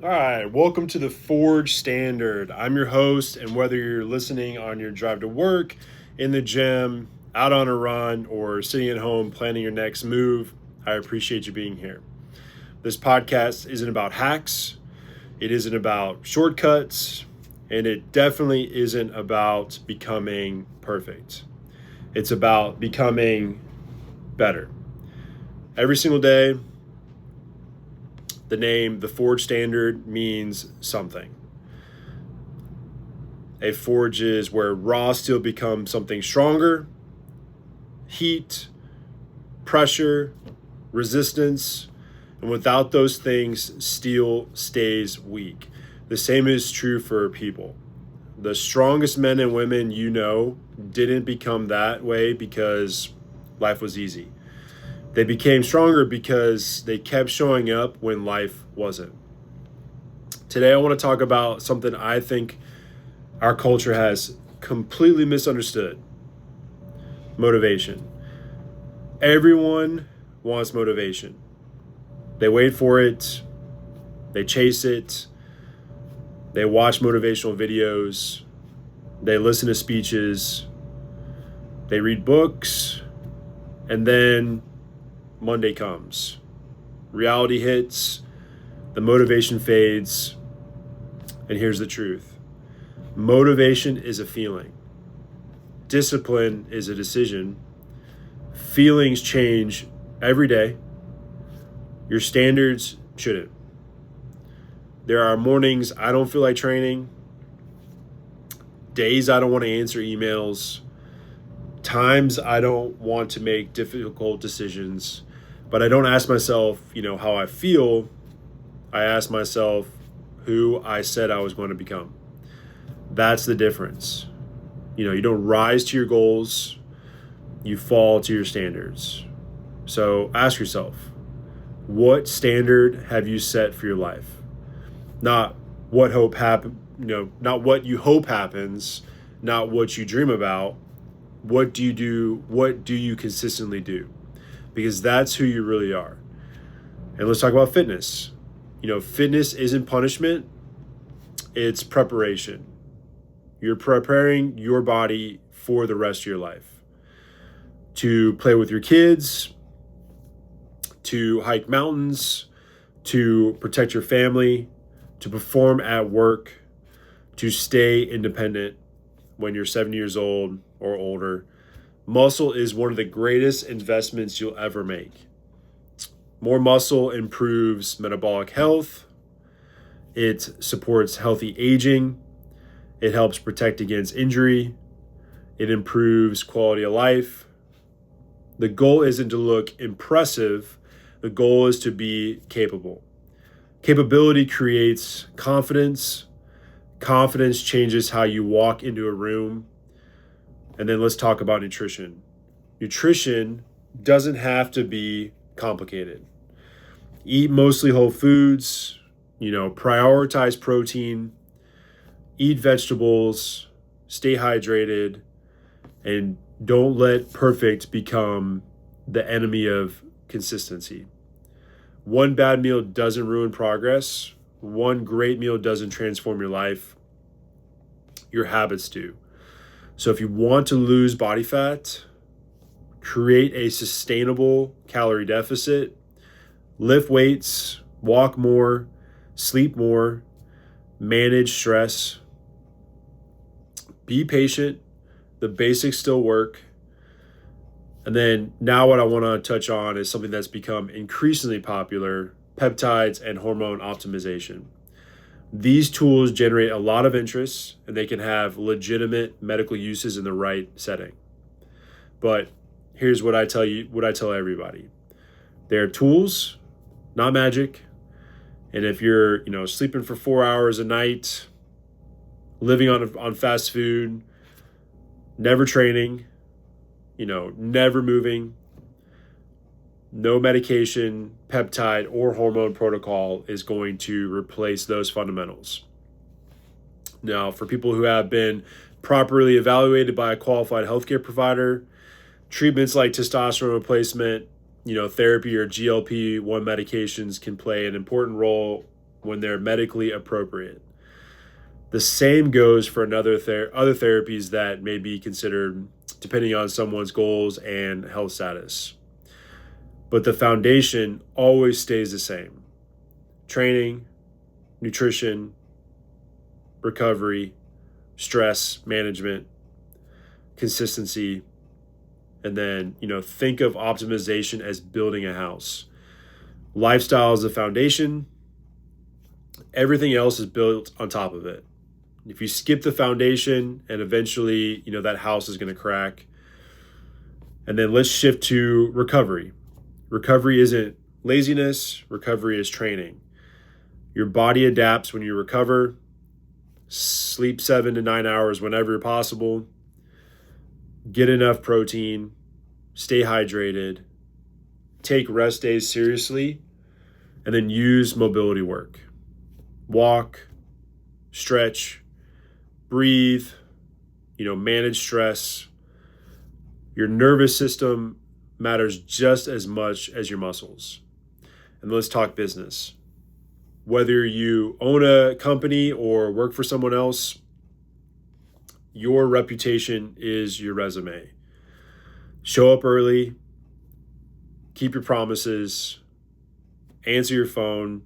All right, welcome to the Forge Standard. I'm your host, and whether you're listening on your drive to work, in the gym, out on a run, or sitting at home planning your next move, I appreciate you being here. This podcast isn't about hacks, it isn't about shortcuts, and it definitely isn't about becoming perfect. It's about becoming better. Every single day, the name, the Forge Standard, means something. A forge is where raw steel becomes something stronger. Heat, pressure, resistance, and without those things, steel stays weak. The same is true for people. The strongest men and women you know didn't become that way because life was easy. They became stronger because they kept showing up when life wasn't. Today, I want to talk about something I think our culture has completely misunderstood: motivation. Everyone wants motivation. They wait for it, they chase it, they watch motivational videos, they listen to speeches, they read books, and then Monday comes. Reality hits, the motivation fades, and here's the truth. Motivation is a feeling. Discipline is a decision. Feelings change every day. Your standards shouldn't. There are mornings I don't feel like training, days I don't want to answer emails, times I don't want to make difficult decisions, but I don't ask myself, how I feel. I ask myself who I said I was going to become. That's the difference. You don't rise to your goals, you fall to your standards. So ask yourself, what standard have you set for your life? Not what not what you hope happens, not what you dream about. What do you do? What do you consistently do? Because that's who you really are. And let's talk about fitness. Fitness isn't punishment, it's preparation. You're preparing your body for the rest of your life. To play with your kids, to hike mountains, to protect your family, to perform at work, to stay independent when you're 70 years old or older. Muscle is one of the greatest investments you'll ever make. More muscle improves metabolic health. It supports healthy aging. It helps protect against injury. It improves quality of life. The goal isn't to look impressive. The goal is to be capable. Capability creates confidence. Confidence changes how you walk into a room. And then let's talk about nutrition. Nutrition doesn't have to be complicated. Eat mostly whole foods, prioritize protein, eat vegetables, stay hydrated, and don't let perfect become the enemy of consistency. One bad meal doesn't ruin progress. One great meal doesn't transform your life. Your habits do. So if you want to lose body fat, create a sustainable calorie deficit, lift weights, walk more, sleep more, manage stress, be patient. The basics still work. And then now what I want to touch on is something that's become increasingly popular: peptides and hormone optimization. These tools generate a lot of interest, and they can have legitimate medical uses in the right setting. But here's what I tell everybody. They're tools, not magic. And if you're, sleeping for 4 hours a night, living on fast food, never training, never moving, no medication, peptide, or hormone protocol is going to replace those fundamentals. Now, for people who have been properly evaluated by a qualified healthcare provider, treatments like testosterone replacement, therapy or GLP-1 medications can play an important role when they're medically appropriate. The same goes for other therapies that may be considered depending on someone's goals and health status. But the foundation always stays the same. Training, nutrition, recovery, stress management, consistency, and then, think of optimization as building a house. Lifestyle is the foundation. Everything else is built on top of it. If you skip the foundation, and eventually, that house is going to crack. And then let's shift to recovery. Recovery isn't laziness. Recovery is training. Your body adapts when you recover. Sleep 7 to 9 hours whenever possible. Get enough protein. Stay hydrated. Take rest days seriously. And then use mobility work. Walk, stretch, breathe, manage stress. Your nervous system matters just as much as your muscles. And let's talk business. Whether you own a company or work for someone else, your reputation is your resume. Show up early, keep your promises, answer your phone,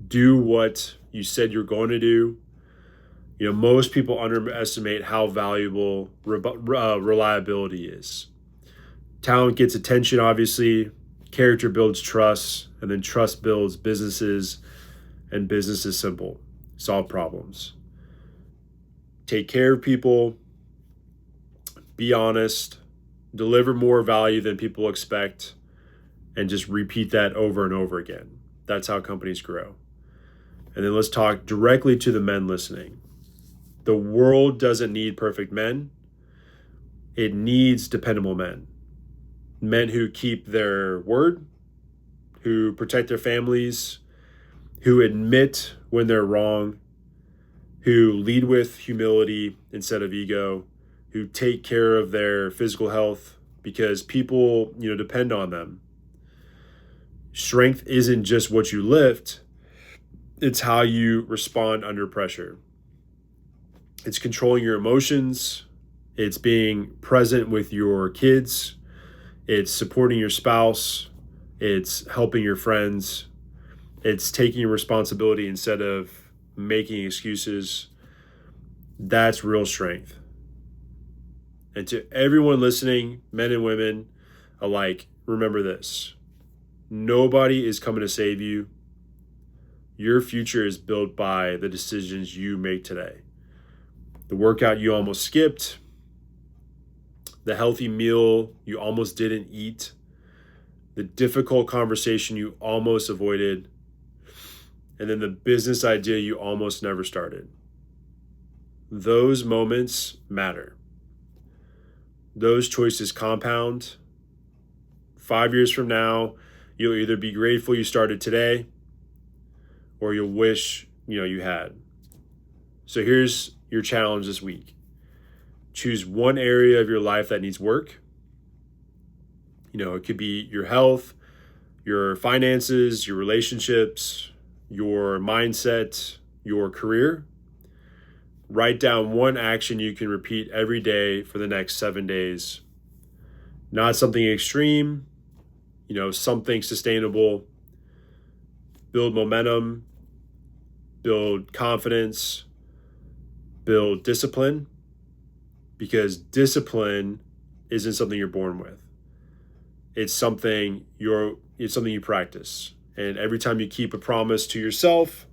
do what you said you're going to do. Most people underestimate how valuable reliability is. Talent gets attention, obviously. Character builds trust, and then trust builds businesses, and business is simple. Solve problems. Take care of people. Be honest. Deliver more value than people expect, and just repeat that over and over again. That's how companies grow. And then let's talk directly to the men listening. The world doesn't need perfect men. It needs dependable men. Men who keep their word, who protect their families, who admit when they're wrong, who lead with humility instead of ego, who take care of their physical health because people, depend on them. Strength isn't just what you lift, it's how you respond under pressure. It's controlling your emotions. It's being present with your kids. It's supporting your spouse. It's helping your friends. It's taking responsibility instead of making excuses. That's real strength. And to everyone listening, men and women alike, remember this. Nobody is coming to save you. Your future is built by the decisions you make today. The workout you almost skipped, the healthy meal you almost didn't eat, the difficult conversation you almost avoided, and then the business idea you almost never started. Those moments matter. Those choices compound. 5 years from now, you'll either be grateful you started today or you'll wish, you had. So here's your challenge this week. Choose one area of your life that needs work. It could be your health, your finances, your relationships, your mindset, your career. Write down one action you can repeat every day for the next 7 days. Not something extreme, something sustainable. Build momentum, build confidence, build discipline, because discipline isn't something you're born with. It's something you practice. And every time you keep a promise to yourself,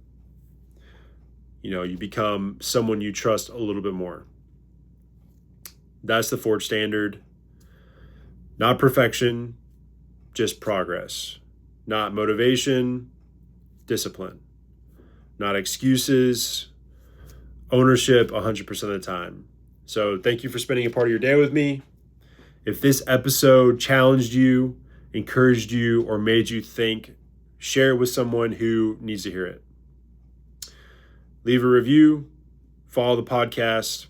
you become someone you trust a little bit more. That's the Forge Standard. Not perfection, just progress. Not motivation, discipline. Not excuses, ownership 100% of the time. So thank you for spending a part of your day with me. If this episode challenged you, encouraged you, or made you think, share it with someone who needs to hear it. Leave a review, follow the podcast,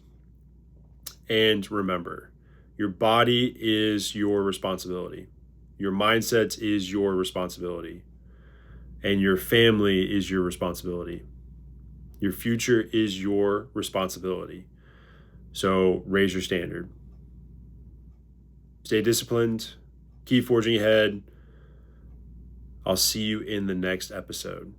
and remember, your body is your responsibility. Your mindset is your responsibility. and your family is your responsibility. Your future is your responsibility. So raise your standard. Stay disciplined. Keep forging ahead. I'll see you in the next episode.